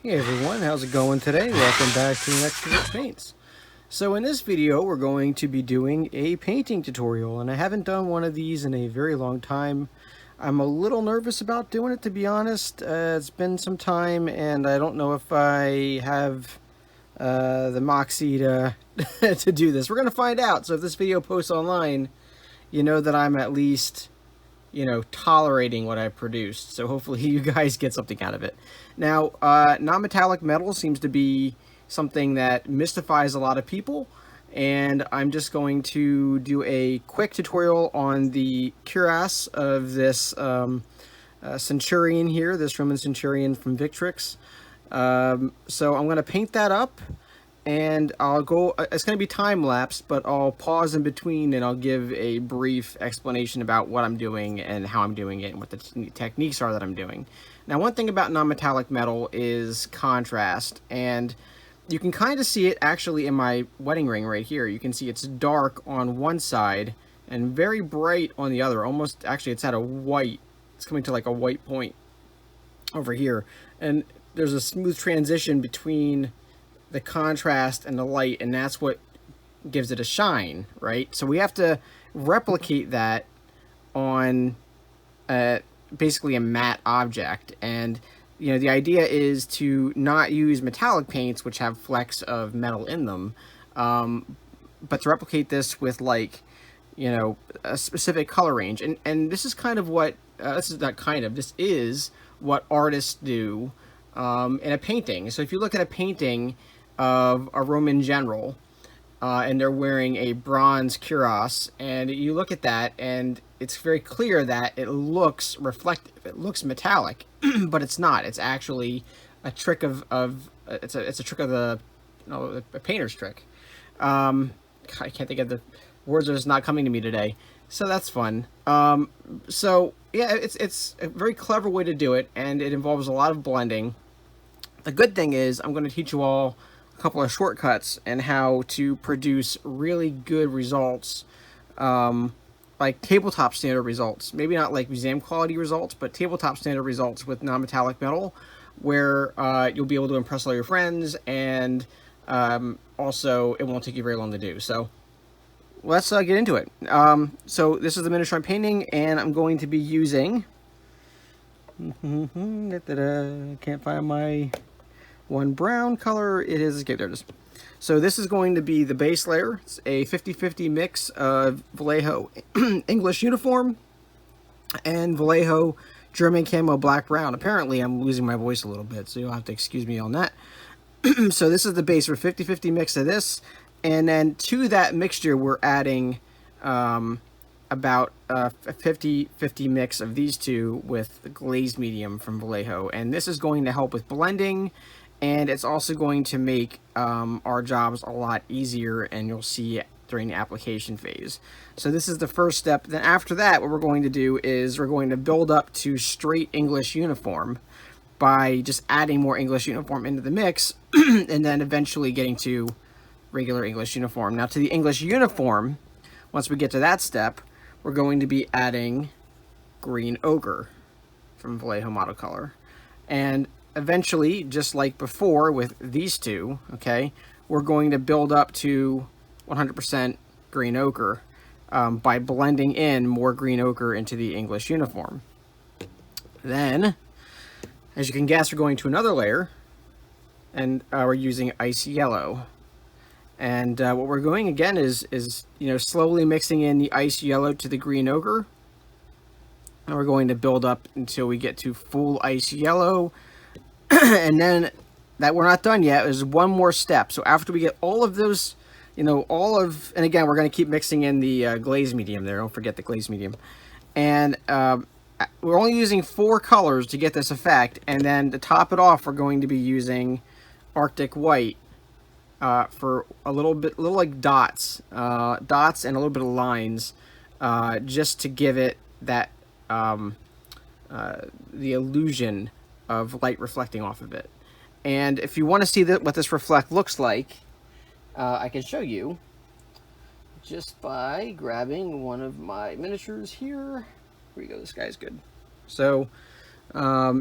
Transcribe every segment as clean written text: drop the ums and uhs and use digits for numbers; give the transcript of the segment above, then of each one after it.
Hey everyone, how's it going today? Welcome back to Extrovert Paints. So in this video, we're going to be doing a painting tutorial, and I haven't done one of these in a very long time. I'm a little nervous about doing it, to be honest. It's been some time, and I don't know if I have the moxie to, to do this. We're going to find out. So if this video posts online, you know that I'm at least tolerating what I produced. So hopefully you guys get something out of it. Now, non-metallic metal seems to be something that mystifies a lot of people, and I'm just going to do a quick tutorial on the cuirass of this centurion here, this Roman centurion from Victrix. So I'm going to paint that up, and I'll go, it's going to be time-lapsed, but I'll pause in between and I'll give a brief explanation about what I'm doing and how I'm doing it and what the techniques are that I'm doing. Now, one thing about non-metallic metal is contrast, and you can kind of see it actually in my wedding ring right here. You can see it's dark on one side and very bright on the other. Almost, actually, it's at a white. It's coming to like a white point over here. And there's a smooth transition between the contrast and the light, and that's what gives it a shine, right? So we have to replicate that on basically a matte object, and the idea is to not use metallic paints which have flecks of metal in them, but to replicate this with like a specific color range, and this is kind of what this is what artists do in a painting. So if you look at a painting of a Roman general, and they're wearing a bronze cuirass, and you look at that, and it's very clear that it looks reflective, it looks metallic, but it's not. It's actually a trick of it's a trick of the a painter's trick. I can't think of the words, are just not coming to me today, so that's fun. So yeah, it's a very clever way to do it, and it involves a lot of blending. The good thing is I'm going to teach you all a couple of shortcuts and how to produce really good results, like tabletop standard results. Maybe not like museum quality results, but tabletop standard results with non-metallic metal, where you'll be able to impress all your friends, and also it won't take you very long to do. So let's get into it. So this is the miniature I'm painting, and I'm going to be using can't find my one brown color. It is, okay, there it is. So this is going to be the base layer. It's a 50-50 mix of Vallejo English uniform and Vallejo German camo black brown. Apparently I'm losing my voice a little bit, so you'll have to excuse me on that. So this is the base for 50-50 mix of this, and then to that mixture we're adding about a 50-50 mix of these two with the glazed medium from Vallejo, and this is going to help with blending, and it's also going to make our jobs a lot easier, and you'll see during the application phase. So this is the first step. Then after that, what we're going to do is we're going to build up to straight English uniform by just adding more English uniform into the mix, and then eventually getting to regular English uniform. Now to the English uniform, once we get to that step, we're going to be adding green ochre from Vallejo Model Color. And eventually, just like before with these two, okay, we're going to build up to 100% green ochre by blending in more green ochre into the English uniform. Then, as you can guess, we're going to another layer, and we're using ice yellow. And what we're doing again is slowly mixing in the ice yellow to the green ochre, and we're going to build up until we get to full ice yellow. And then that we're not done yet. There's one more step. So after we get all of those, and again, we're going to keep mixing in the glaze medium there. Don't forget the glaze medium. And we're only using 4 colors to get this effect. And then to top it off, we're going to be using Arctic White for a little like dots and a little bit of lines, just to give it that the illusion of light reflecting off of it. And if you want to see what this reflect looks like, I can show you just by grabbing one of my miniatures here. Here we go, this guy's good. So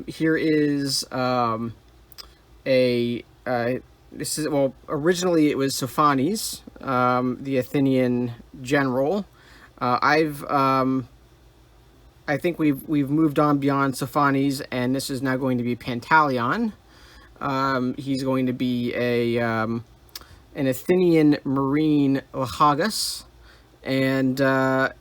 here is a this is, well, originally it was Sophanes, the Athenian general. I think we've moved on beyond Sophanes, and this is now going to be Pantaleon. He's going to be an Athenian marine Lachagas, and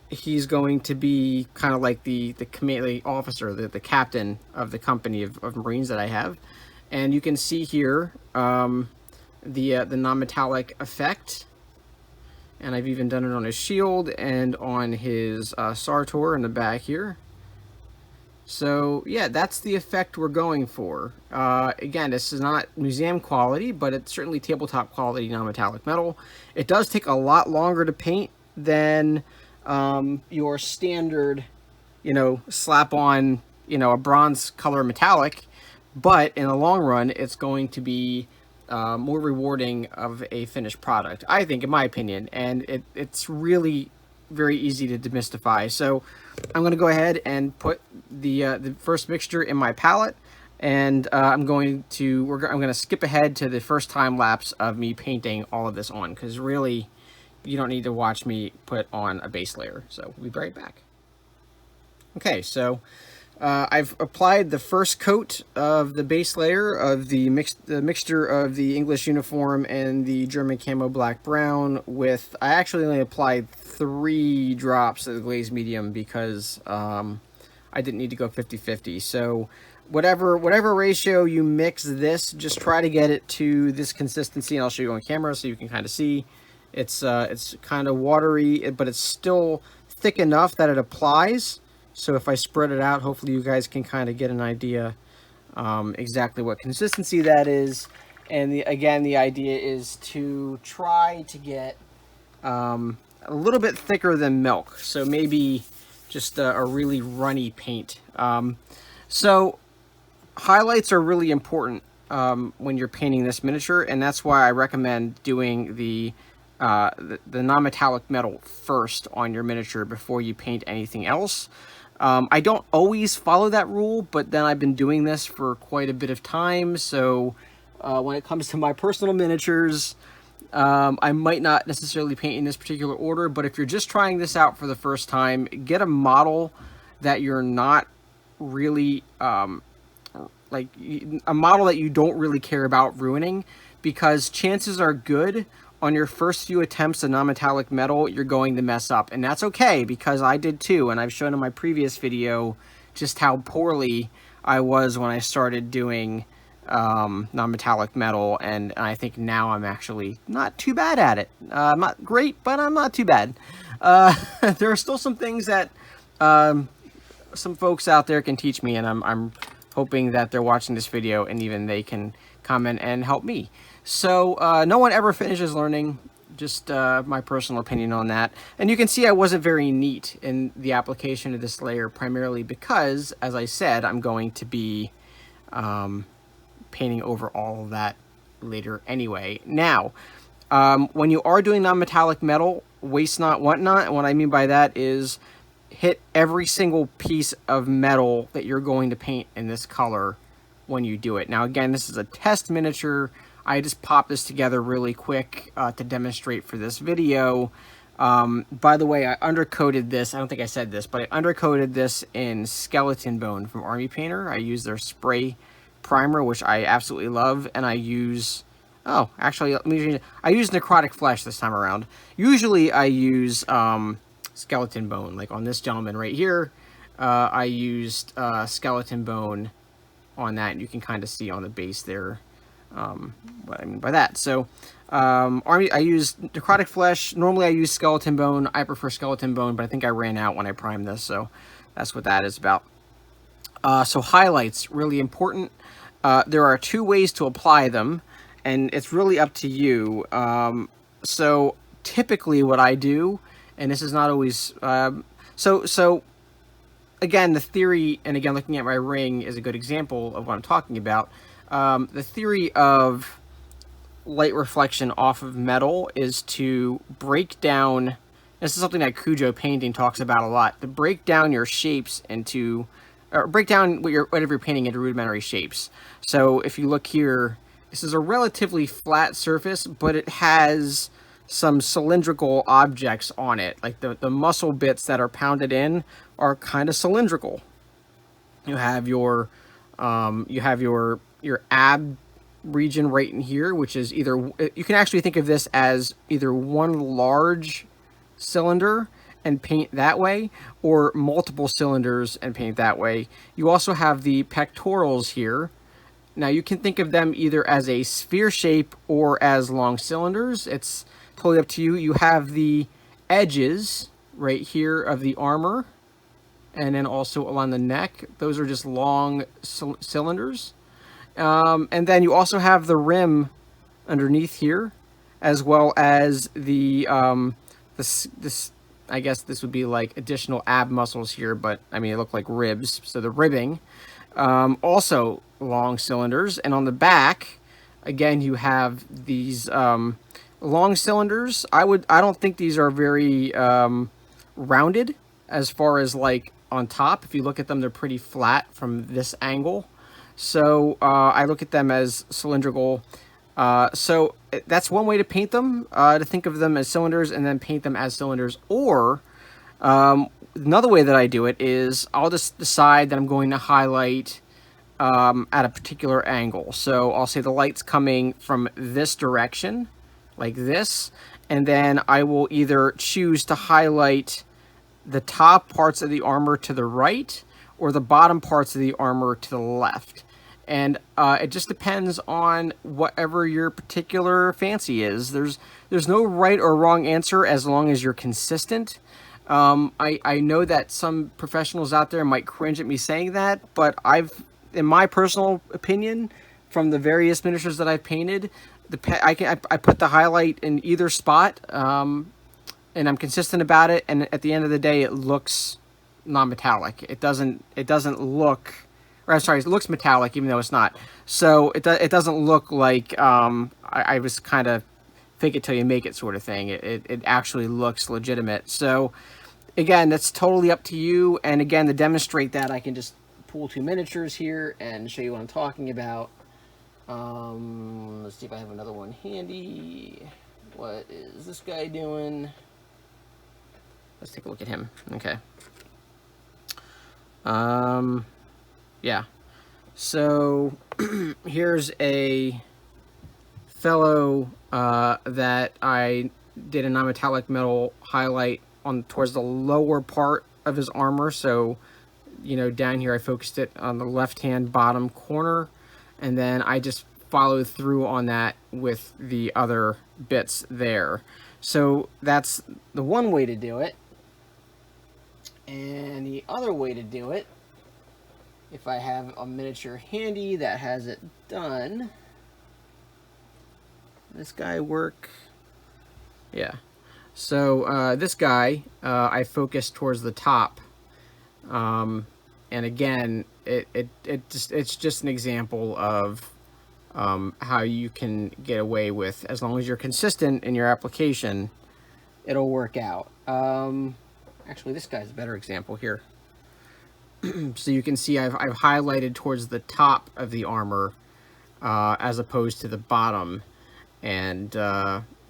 he's going to be kind of like the commanding officer, the captain of the company of Marines that I have. And you can see here the non-metallic effect, and I've even done it on his shield and on his Sartor in the back here. So yeah, that's the effect we're going for. Again, this is not museum quality, but it's certainly tabletop quality non-metallic metal. It does take a lot longer to paint than your standard, slap on, a bronze color metallic, but in the long run, it's going to be more rewarding of a finished product, I think, in my opinion, and it's really very easy to demystify. So I'm going to go ahead and put the first mixture in my palette, and I'm going to skip ahead to the first time lapse of me painting all of this on, because really you don't need to watch me put on a base layer. So we'll be right back. Okay, so I've applied the first coat of the base layer of the mixture of the English uniform and the German camo black brown with, I actually only applied 3 drops of the glazed medium because I didn't need to go 50-50. So whatever ratio you mix this, just try to get it to this consistency, and I'll show you on camera so you can kind of see. It's kind of watery, but it's still thick enough that it applies. So if I spread it out, hopefully you guys can kind of get an idea exactly what consistency that is. And again, the idea is to try to get a little bit thicker than milk. So maybe just a really runny paint. So highlights are really important when you're painting this miniature, and that's why I recommend doing the non-metallic metal first on your miniature before you paint anything else. I don't always follow that rule, but then I've been doing this for quite a bit of time, so when it comes to my personal miniatures, I might not necessarily paint in this particular order, but if you're just trying this out for the first time, get a model that you're not really, like a model that you don't really care about ruining, because chances are good on your first few attempts of non-metallic metal, you're going to mess up. And that's okay, because I did too. And I've shown in my previous video just how poorly I was when I started doing non-metallic metal. And I think now I'm actually not too bad at it. I'm not great, but I'm not too bad. There are still some things that some folks out there can teach me, and I'm hoping that they're watching this video and even they can comment and help me. So no one ever finishes learning, just my personal opinion on that. And you can see I wasn't very neat in the application of this layer, primarily because, as I said, I'm going to be painting over all of that later anyway. Now, when you are doing non-metallic metal, waste not, want not, and what I mean by that is hit every single piece of metal that you're going to paint in this color when you do it. Now, again, this is a test miniature. I just popped this together really quick to demonstrate for this video. By the way, I undercoated this. I don't think I said this, but I undercoated this in skeleton bone from Army Painter. I use their spray primer, which I absolutely love, and I use... Oh, actually, I use necrotic flesh this time around. Usually I use skeleton bone, like on this gentleman right here. I used skeleton bone on that, and you can kind of see on the base there what I mean by that. So I use necrotic flesh. Normally I use skeleton bone. I prefer skeleton bone, but I think I ran out when I primed this, so that's what that is about. So highlights, really important. There are 2 ways to apply them, and it's really up to you. So typically what I do, and this is not always so again, the theory, and again, looking at my ring is a good example of what I'm talking about. The theory of light reflection off of metal is to break down, this is something that Cujo painting talks about a lot, to break down your shapes into, or break down whatever you're painting into rudimentary shapes. So if you look here, this is a relatively flat surface, but it has some cylindrical objects on it. Like the muscle bits that are pounded in are kind of cylindrical. You have your your ab region right in here, which is either, you can actually think of this as either one large cylinder and paint that way, or multiple cylinders and paint that way. You also have the pectorals here. Now you can think of them either as a sphere shape or as long cylinders. It's totally up to you. You have the edges right here of the armor, and then also along the neck. Those are just long cylinders. And then you also have the rim underneath here, as well as the this I guess this would be like additional ab muscles here, but I mean, it look like ribs, so the ribbing. Also long cylinders, and on the back, again, you have these long cylinders. I don't think these are very rounded as far as like on top. If you look at them, they're pretty flat from this angle. So I look at them as cylindrical. So that's one way to paint them, to think of them as cylinders and then paint them as cylinders. Or another way that I do it is I'll just decide that I'm going to highlight at a particular angle. So I'll say the light's coming from this direction, like this, and then I will either choose to highlight the top parts of the armor to the right or the bottom parts of the armor to the left. And it just depends on whatever your particular fancy is. There's no right or wrong answer as long as you're consistent. I know that some professionals out there might cringe at me saying that, but in my personal opinion, from the various miniatures that I've painted, I put the highlight in either spot, and I'm consistent about it. And at the end of the day, it looks non-metallic. It doesn't look, or I'm sorry, it looks metallic even though it's not. So it doesn't look like I was kind of fake it till you make it sort of thing. It actually looks legitimate. So again, that's totally up to you. And again, to demonstrate that, I can just pull two miniatures here and show you what I'm talking about. Let's see if I have another one handy. What is this guy doing? Let's take a look at him. Okay. Yeah. So here's a fellow that I did a non-metallic metal highlight on towards the lower part of his armor. So, you know, down here I focused it on the left-hand bottom corner, and then I just followed through on that with the other bits there. So that's the one way to do it. And the other way to do it, if I have a miniature handy that has it done, this guy work? Yeah. So this guy, I focused towards the top. And again, it's just an example of how you can get away with, as long as you're consistent in your application, it'll work out. Actually, this guy's a better example here. So you can see I've highlighted towards the top of the armor as opposed to the bottom. And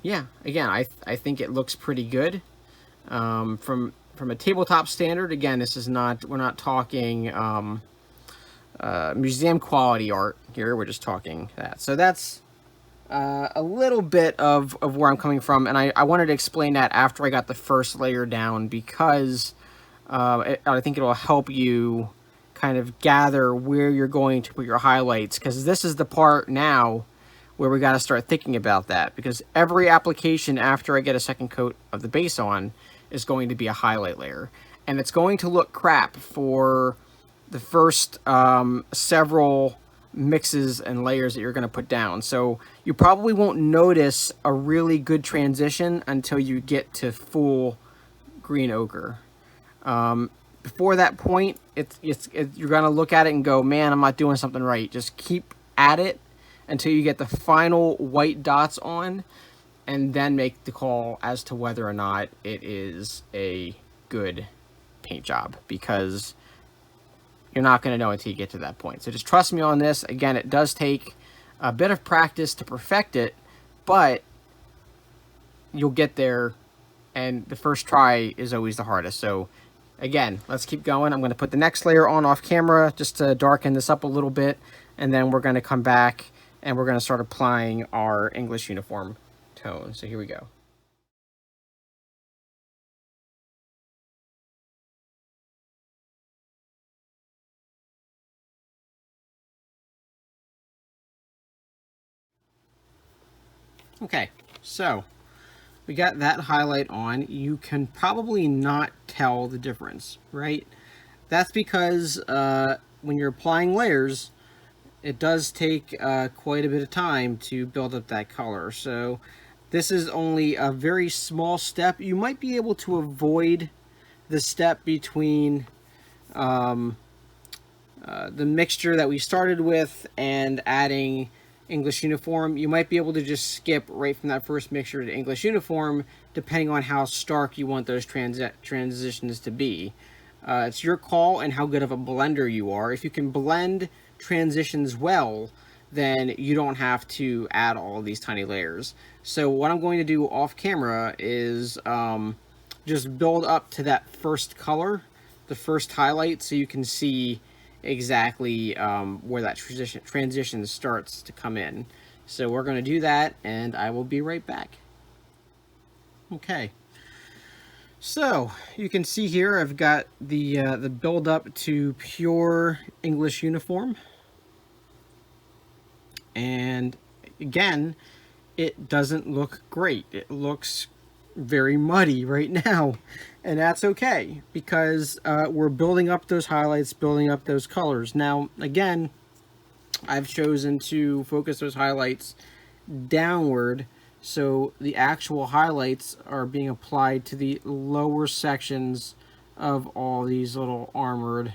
yeah, again, I think it looks pretty good. From a tabletop standard, again, this is not, we're not talking museum quality art here, we're just talking that. So that's a little bit of where I'm coming from, and I wanted to explain that after I got the first layer down, because I think it'll help you kind of gather where you're going to put your highlights, because this is the part now where we got to start thinking about that, because every application after I get a second coat of the base on is going to be a highlight layer, and it's going to look crap for the first several mixes and layers that you're going to put down. So you probably won't notice a really good transition until you get to full green ochre. Before that point, you're going to look at it and go, man, I'm not doing something right. Just keep at it until you get the final white dots on, and then make the call as to whether or not it is a good paint job, because you're not going to know until you get to that point. So just trust me on this. Again, it does take a bit of practice to perfect it, but you'll get there, and the first try is always the hardest. So again, let's keep going. I'm going to put the next layer on off camera just to darken this up a little bit, and then we're going to come back and we're going to start applying our English uniform tone. So here we go. Okay, so we got that highlight on. You can probably not tell the difference, right? That's because when you're applying layers, it does take quite a bit of time to build up that color. So this is only a very small step. You might be able to avoid the step between the mixture that we started with and adding English uniform. You might be able to just skip right from that first mixture to English uniform, depending on how stark you want those transitions to be. It's your call and how good of a blender you are. If you can blend transitions well, then you don't have to add all of these tiny layers. So what I'm going to do off camera is just build up to that first color, the first highlight, so you can see exactly where that transition starts to come in. So we're going to do that, and I will be right back. Okay. So you can see here I've got the build up to pure English uniform, and again, it doesn't look great. It looks very muddy right now, and that's okay because we're building up those highlights, building up those colors. Now again, I've chosen to focus those highlights downward, so the actual highlights are being applied to the lower sections of all these little armored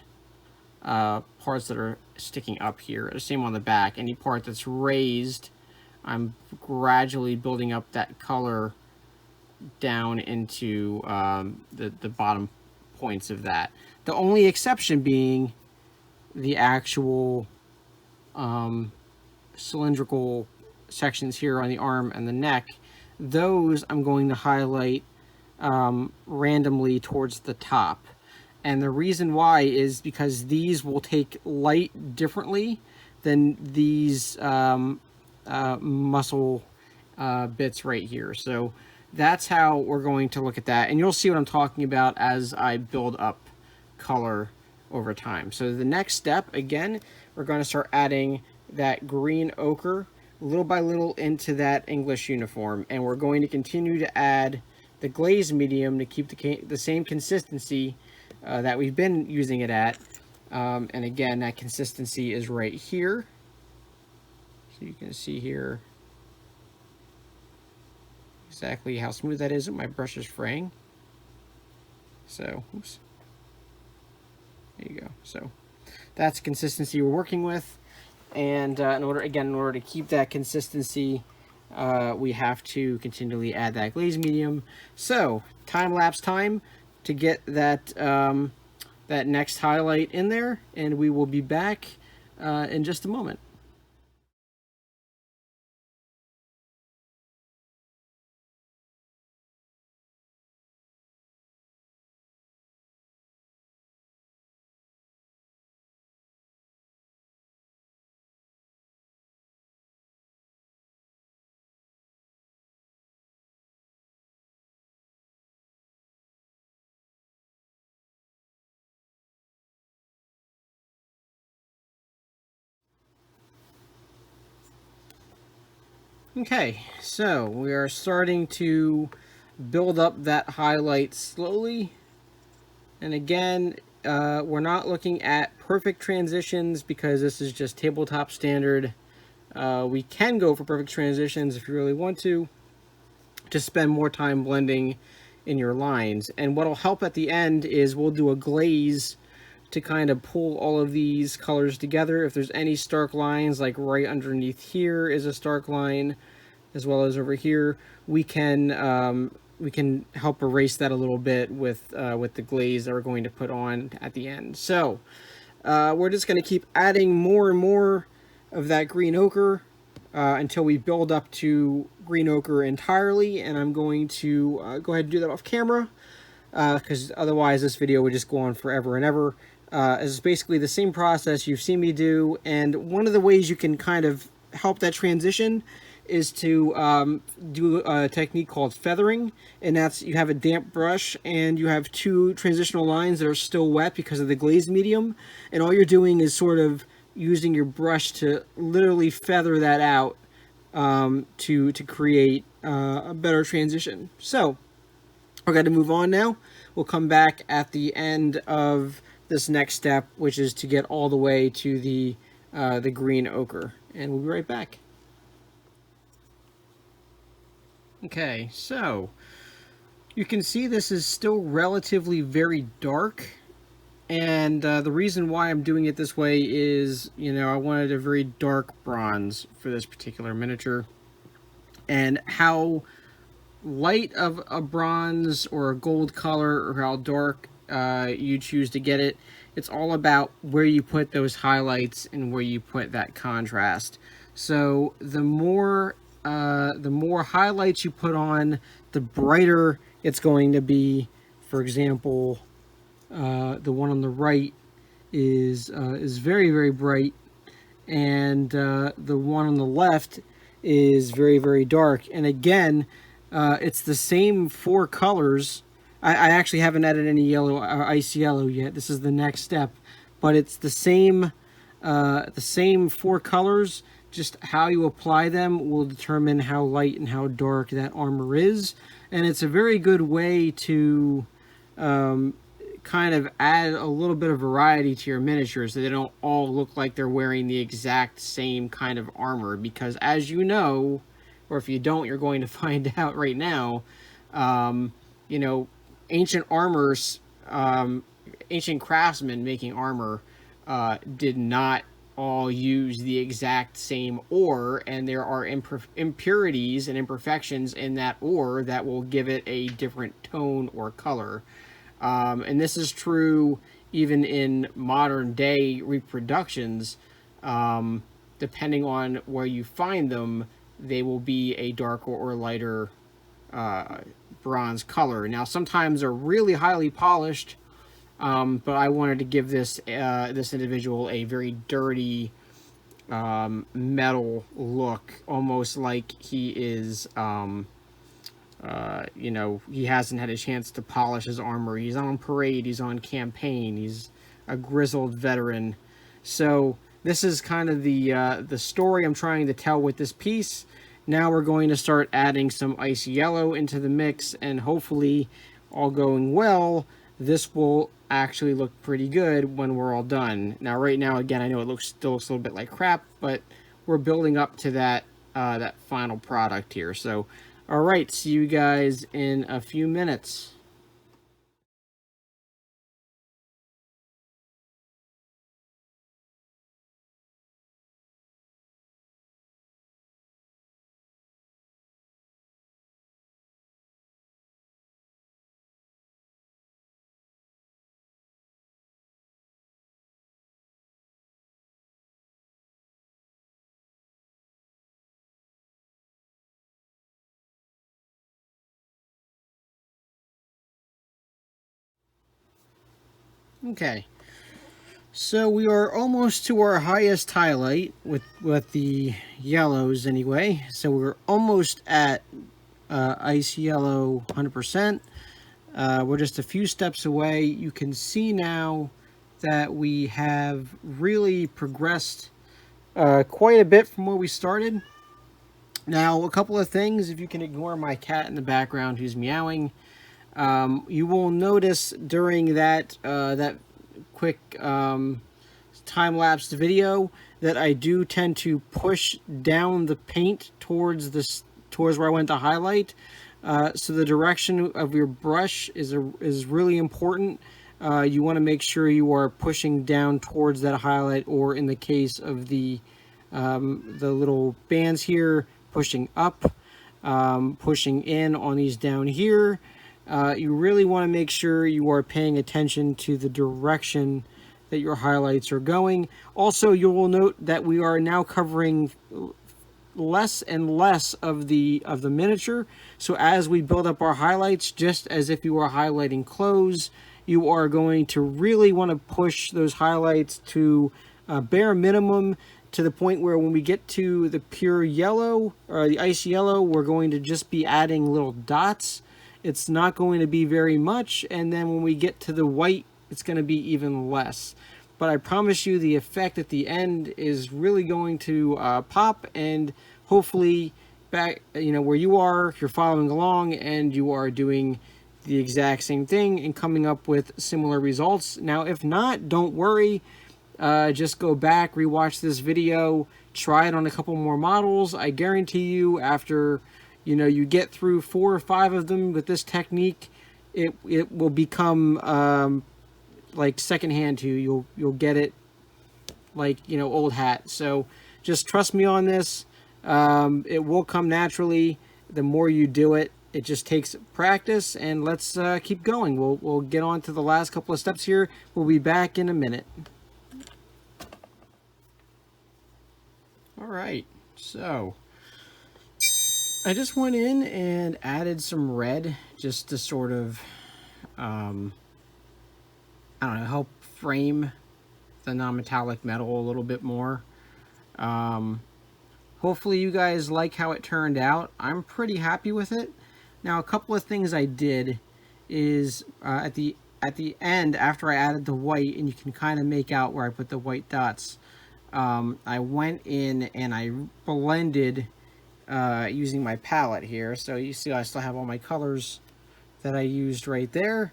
parts that are sticking up here. The same on the back. Any part that's raised, I'm gradually building up that color down into the bottom points of that. The only exception being the actual cylindrical sections here on the arm and the neck. Those I'm going to highlight randomly towards the top. And the reason why is because these will take light differently than these muscle bits right here. So that's how we're going to look at that. And you'll see what I'm talking about as I build up color over time. So the next step, again, we're going to start adding that green ochre little by little into that English uniform. And we're going to continue to add the glaze medium to keep the same consistency that we've been using it at. And again, that consistency is right here. So you can see here exactly how smooth that is. My brush is fraying. So, oops. There you go. So that's the consistency we're working with. And in order to keep that consistency, we have to continually add that glaze medium. So time-lapse time to get that that next highlight in there, and we will be back in just a moment. Okay, so we are starting to build up that highlight slowly. And again, we're not looking at perfect transitions because this is just tabletop standard. We can go for perfect transitions if you really want to spend more time blending in your lines. And what'll help at the end is we'll do a glaze to kind of pull all of these colors together. If there's any stark lines, like right underneath here is a stark line, as well as over here, we can help erase that a little bit with the glaze that we're going to put on at the end. So we're just going to keep adding more and more of that green ochre until we build up to green ochre entirely, and I'm going to go ahead and do that off camera, because otherwise this video would just go on forever and ever. It's basically the same process you've seen me do, and one of the ways you can kind of help that transition is to do a technique called feathering, and that's you have a damp brush and you have two transitional lines that are still wet because of the glaze medium, and all you're doing is sort of using your brush to literally feather that out to create a better transition. So we're going to move on now. We'll come back at the end of this next step, which is to get all the way to the green ochre, and we'll be right back. Okay, so you can see this is still relatively very dark, and the reason why I'm doing it this way is, you know, I wanted a very dark bronze for this particular miniature, and how light of a bronze or a gold color or how dark you choose to get it, it's all about where you put those highlights and where you put that contrast. So the more highlights you put on, the brighter it's going to be. For example, the one on the right is very, very bright, and the one on the left is very, very dark. And again, it's the same four colors. I actually haven't added any yellow, ice yellow yet. This is the next step, but it's the same four colors. Just how you apply them will determine how light and how dark that armor is, and it's a very good way to kind of add a little bit of variety to your miniatures, so they don't all look like they're wearing the exact same kind of armor. Because as you know, or if you don't, you're going to find out right now, you know, ancient armors, ancient craftsmen making armor did not all use the exact same ore, and there are impurities and imperfections in that ore that will give it a different tone or color. And this is true even in modern day reproductions. Depending on where you find them, they will be a darker or lighter bronze color. Now, sometimes they're really highly polished, but I wanted to give this this individual a very dirty metal look, almost like he is, you know, he hasn't had a chance to polish his armor. He's on parade, he's on campaign, he's a grizzled veteran. So this is kind of the story I'm trying to tell with this piece. Now we're going to start adding some ice yellow into the mix, and hopefully, all going well, this will actually look pretty good when we're all done. Now, right now, again, I know it still looks a little bit like crap, but we're building up to that that final product here. So, all right, see you guys in a few minutes. Okay, so we are almost to our highest highlight with the yellows anyway. So we're almost at ice yellow 100%. We're just a few steps away. You can see now that we have really progressed quite a bit from where we started. Now, a couple of things, if you can ignore my cat in the background who's meowing. You will notice during that that quick time-lapsed video that I do tend to push down the paint towards where I went to highlight. So the direction of your brush is really important. You want to make sure you are pushing down towards that highlight, or in the case of the little bands here, pushing up, pushing in on these down here. You really want to make sure you are paying attention to the direction that your highlights are going. Also, you will note that we are now covering less and less of the miniature. So as we build up our highlights, just as if you were highlighting clothes, you are going to really want to push those highlights to bare minimum, to the point where when we get to the pure yellow or the ice yellow, we're going to just be adding little dots. It's not going to be very much, and then when we get to the white, it's going to be even less. But I promise you the effect at the end is really going to pop, and hopefully back, where you are, if you're following along and you are doing the exact same thing and coming up with similar results. Now, if not, don't worry. Just go back, rewatch this video, try it on a couple more models. I guarantee you, after you get through 4 or 5 of them with this technique, it will become like secondhand to you. You'll get it like old hat. So just trust me on this. It will come naturally. The more you do it, it just takes practice. And let's keep going. We'll get on to the last couple of steps here. We'll be back in a minute. All right, so I just went in and added some red just to sort of, I don't know, help frame the non-metallic metal a little bit more. Hopefully you guys like how it turned out. I'm pretty happy with it. Now, a couple of things I did is at the end, after I added the white, and you can kind of make out where I put the white dots, I went in and I blended using my palette here. So you see I still have all my colors that I used right there.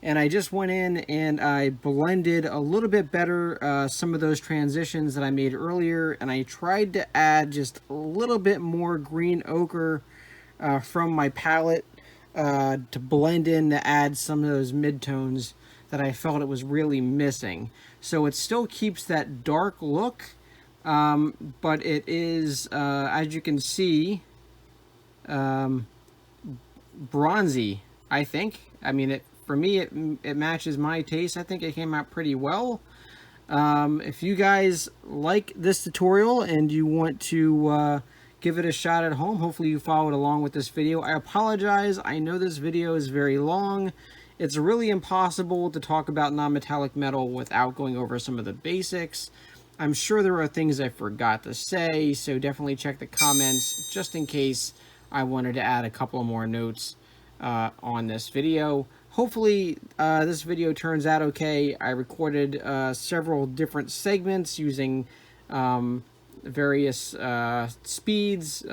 And I just went in and I blended a little bit better some of those transitions that I made earlier. And I tried to add just a little bit more green ochre from my palette to blend in, to add some of those midtones that I felt it was really missing. So it still keeps that dark look, but it is, as you can see, bronzy, I think. I mean, for me, it matches my taste. I think it came out pretty well. If you guys like this tutorial and you want to give it a shot at home, hopefully you followed along with this video. I apologize. I know this video is very long. It's really impossible to talk about non-metallic metal without going over some of the basics. I'm sure there are things I forgot to say, so definitely check the comments just in case I wanted to add a couple more notes on this video. Hopefully this video turns out okay. I recorded several different segments using various speeds.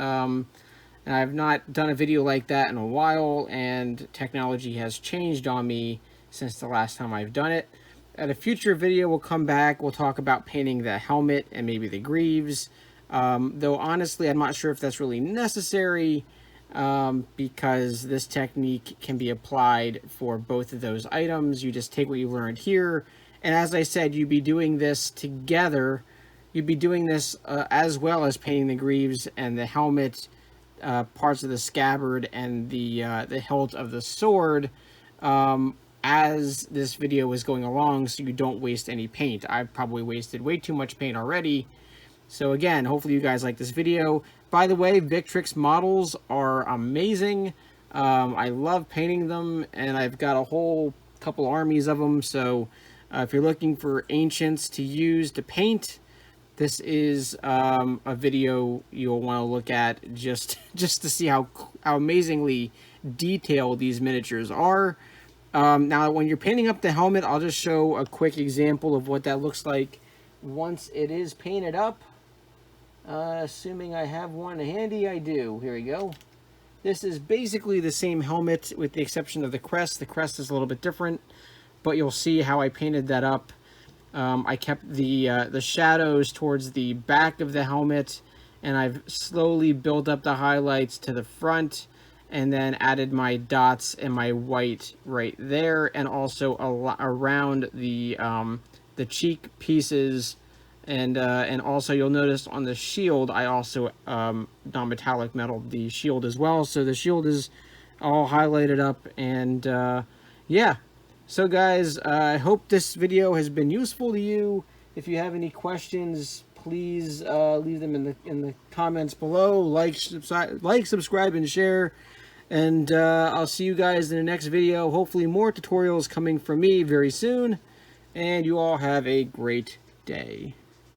And I've not done a video like that in a while, and technology has changed on me since the last time I've done it. At a future video, we'll come back, we'll talk about painting the helmet and maybe the greaves. Though honestly, I'm not sure if that's really necessary, because this technique can be applied for both of those items. You just take what you learned here, and as I said, you'd be doing this together. You'd be doing this as well as painting the greaves and the helmet, parts of the scabbard and the hilt of the sword, as this video was going along, so you don't waste any paint. I've probably wasted way too much paint already. So again, hopefully you guys like this video. By the way, Victrix models are amazing. I love painting them, and I've got a whole couple armies of them. So if you're looking for ancients to use to paint, this is a video you'll want to look at just to see how amazingly detailed these miniatures are. Now, when you're painting up the helmet, I'll just show a quick example of what that looks like once it is painted up. Assuming I have one handy, I do. Here we go. This is basically the same helmet with the exception of the crest. The crest is a little bit different, but you'll see how I painted that up. I kept the shadows towards the back of the helmet, and I've slowly built up the highlights to the front, and then added my dots and my white right there, and also around the cheek pieces, and also you'll notice on the shield I also non-metallic metal the shield as well, so the shield is all highlighted up. And yeah. So guys, I hope this video has been useful to you. If you have any questions, please leave them in the comments below. Like, subscribe, and share. And I'll see you guys in the next video. Hopefully more tutorials coming from me very soon. And you all have a great day.